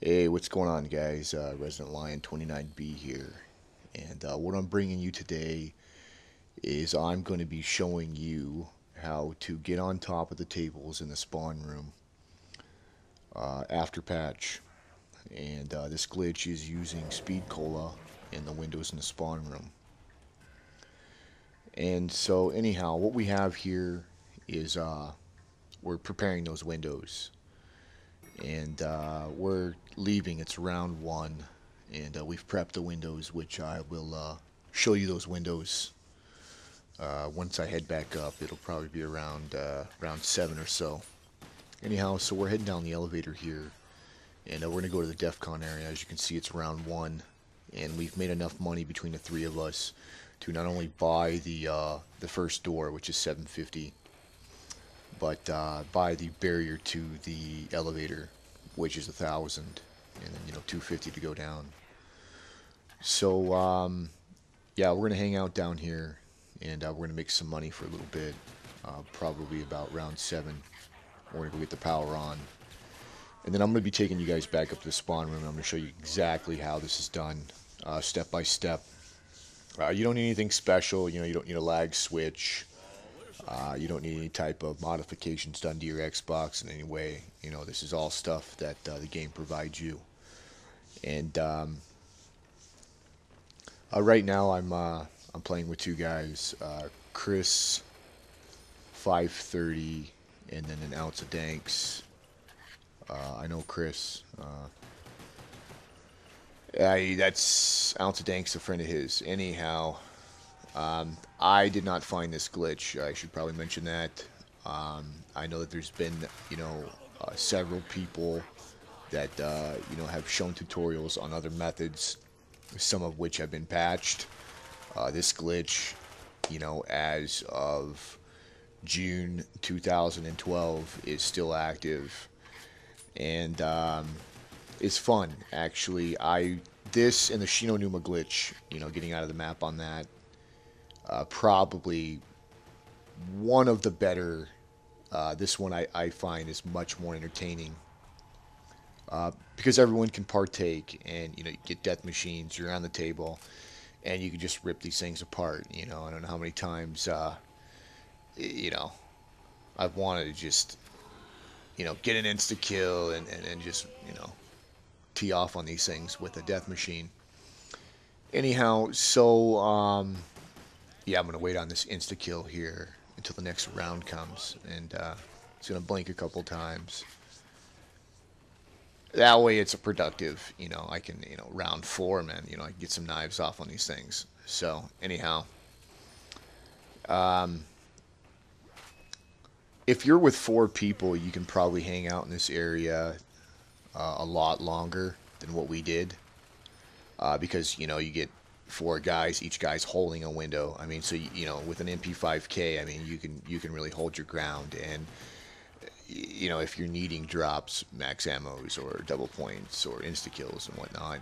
Hey, what's going on, guys? Resident Lion 29B here. And what I'm bringing you today is I'm going to be showing you how to get on top of the tables in the spawn room after patch. And this glitch is using Speed Cola in the windows in the spawn room. And so, anyhow, what we have here is we're preparing those windows. And we're leaving. It's round one, and we've prepped the windows, which I will show you those windows once I head back up. It'll probably be around 7 or so. Anyhow, so we're heading down the elevator here, and we're gonna go to the DEF CON area. As you can see, it's round one, and we've made enough money between the three of us to not only buy the first door, which is 750, but buy the barrier to the elevator, which is 1,000, and then 250 to go down. So yeah, we're gonna hang out down here, and we're gonna make some money for a little bit. Probably about round 7. We're gonna go get the power on, and then I'm gonna be taking you guys back up to the spawn room. And I'm gonna show you exactly how this is done, step by step. You don't need anything special. You don't need a lag switch. You don't need any type of modifications done to your Xbox in any way. This is all stuff that the game provides you. And right now, I'm playing with two guys, Chris 530, and then an ounce of Danks. I know Chris. That's ounce of Danks, a friend of his. Anyhow, I did not find this glitch. I should probably mention that. I know that there's been, several people that, have shown tutorials on other methods, some of which have been patched. This glitch, as of June 2012, is still active, and it's fun, actually. This and the Shinonuma glitch, getting out of the map on that, probably one of the better. This one I find is much more entertaining because everyone can partake, and you get death machines. You're on the table, and you can just rip these things apart. I don't know how many times you know I've wanted to just get an insta kill and just tee off on these things with a death machine. Anyhow, so yeah, I'm gonna wait on this insta kill here until the next round comes, and it's gonna blink a couple times. That way, it's a productive. I can round 4, man. I can get some knives off on these things. So anyhow, um, if you're with 4 people, you can probably hang out in this area a lot longer than what we did, because you get 4 guys, each guy's holding a window. I mean, so with an MP5K, I mean, you can really hold your ground. And if you're needing drops, max ammos, or double points, or insta kills and whatnot,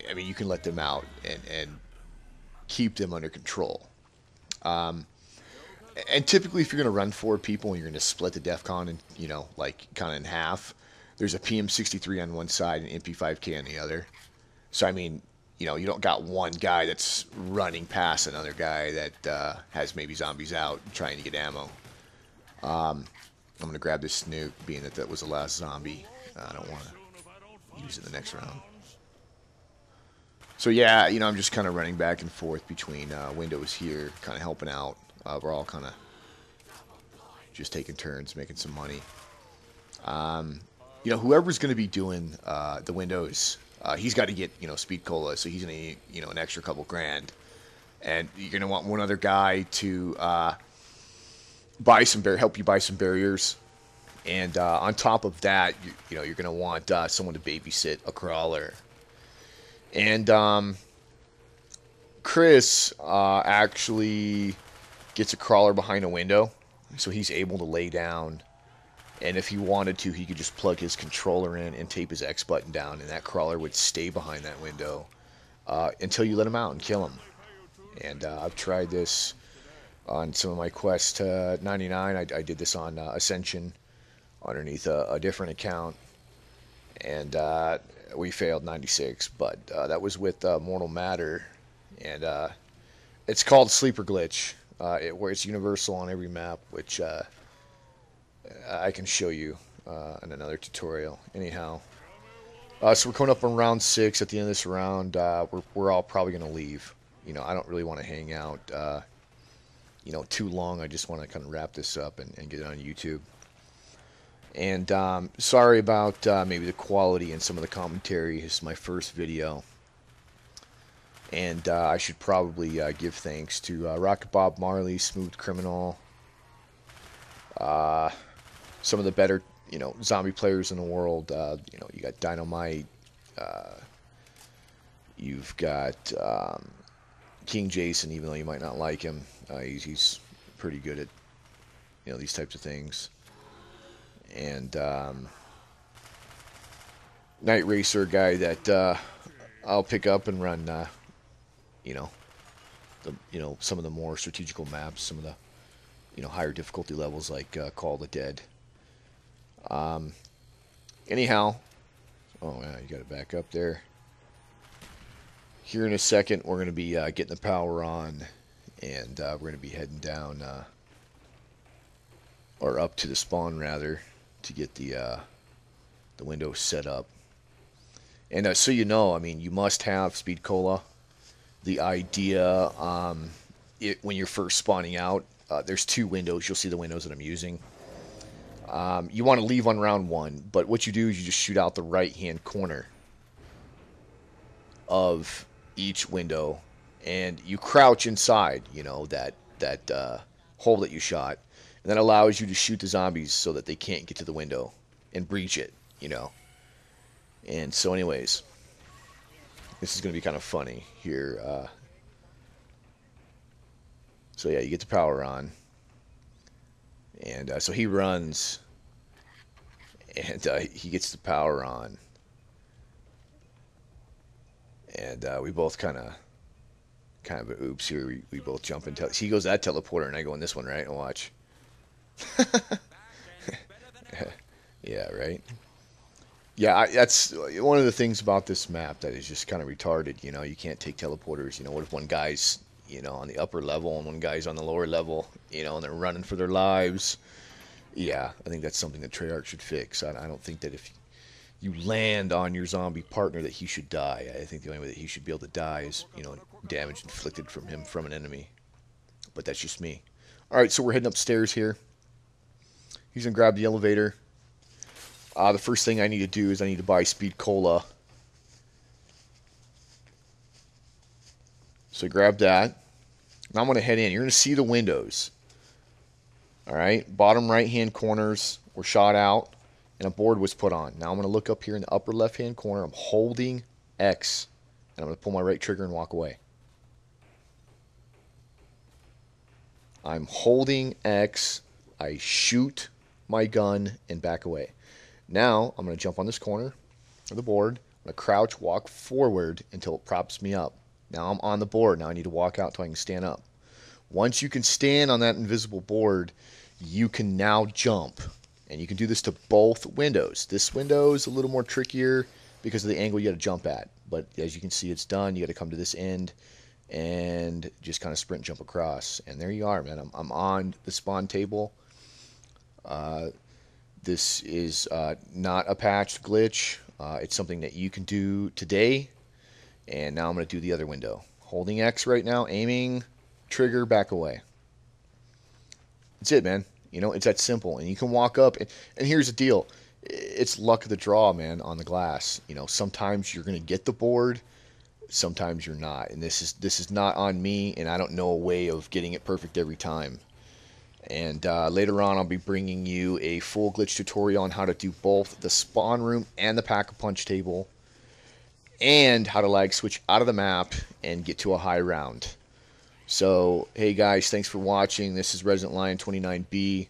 I mean, you can let them out and keep them under control. Um, and typically, if you're going to run 4 people and you're going to split the DEF CON and like kind of in half, there's a PM63 on one side and MP5K on the other. So I mean, you don't got one guy that's running past another guy that has maybe zombies out trying to get ammo. I'm gonna grab this snoot, being that that was the last zombie. I don't want to use it in the next round. So yeah, I'm just kind of running back and forth between windows here, kind of helping out. We're all kind of just taking turns, making some money. Whoever's going to be doing the windows, he's got to get speed cola, so he's going to need an extra couple grand, and you're going to want one other guy to help you buy some barriers, and on top of that, you're going to want someone to babysit a crawler, and Chris actually gets a crawler behind a window, so he's able to lay down. And if he wanted to, he could just plug his controller in and tape his X button down, and that crawler would stay behind that window until you let him out and kill him. And I've tried this on some of my Quest 99. I did this on Ascension underneath a different account. and we failed 96. But that was with Mortal Matter, and it's called Sleeper Glitch, where it's universal on every map, which I can show you in another tutorial. Anyhow, so we're coming up on round 6. At the end of this round, we're all probably going to leave. You know, I don't really want to hang out, you know, too long. I just want to kind of wrap this up and get it on YouTube. And sorry about maybe the quality and some of the commentary. This is my first video. And I should probably give thanks to Rocket Bob Marley, Smooth Criminal, some of the better, you know, zombie players in the world. You know, you got Dynamite, you've got King Jason, even though you might not like him. He's pretty good at, you know, these types of things. And Night Racer, guy that I'll pick up and run, you know, some of the more strategical maps, some of the, you know, higher difficulty levels like Call of the Dead. Anyhow, oh yeah, you got to back up there. Here in a second, we're going to be getting the power on, and we're going to be heading down, or up to the spawn rather, to get the window set up. And so you know, I mean, you must have Speed Cola. The idea, when you're first spawning out, there's 2 windows. You'll see the windows that I'm using. You want to leave on round 1, but what you do is you just shoot out the right-hand corner of each window, and you crouch inside, you know, that hole that you shot, and that allows you to shoot the zombies so that they can't get to the window and breach it, you know. And so anyways, this is going to be kind of funny here. So yeah, you get the power on, and so he runs, and he gets the power on, and we both kind of oops here. We both jump into. He goes that teleporter, and I go in this one, right? And watch. Yeah, right. Yeah, that's one of the things about this map that is just kind of retarded. You know, you can't take teleporters. You know, what if one guy's, you know, on the upper level and one guy's on the lower level, you know, and they're running for their lives? Yeah, I think that's something that Treyarch should fix. I don't think that if you land on your zombie partner that he should die. I think the only way that he should be able to die is, you know, damage inflicted from him from an enemy. But that's just me. All right, so we're heading upstairs here. He's going to grab the elevator. The first thing I need to do is I need to buy Speed Cola. So grab that. Now I'm going to head in. You're going to see the windows. All right, bottom right-hand corners were shot out, and a board was put on. Now I'm going to look up here in the upper left-hand corner. I'm holding X, and I'm going to pull my right trigger and walk away. I'm holding X. I shoot my gun and back away. Now, I'm going to jump on this corner of the board. I'm going to crouch, walk forward until it props me up. Now I'm on the board. Now I need to walk out until I can stand up. Once you can stand on that invisible board, you can now jump. And you can do this to both windows. This window is a little more trickier because of the angle you got to jump at. But as you can see, it's done. You got to come to this end and just kind of sprint and jump across. And there you are, man. I'm on the spawn table. This is not a patched glitch. It's something that you can do today. And now I'm going to do the other window. Holding X right now, aiming, trigger, back away. That's it, man. You know, it's that simple. And you can walk up. And here's the deal. It's luck of the draw, man, on the glass. You know, sometimes you're going to get the board. Sometimes you're not. And this is not on me. And I don't know a way of getting it perfect every time. And later on, I'll be bringing you a full glitch tutorial on how to do both the spawn room and the pack-a-punch table, and how to lag switch out of the map and get to a high round. So, hey guys, thanks for watching. This is Resident Lion 29B.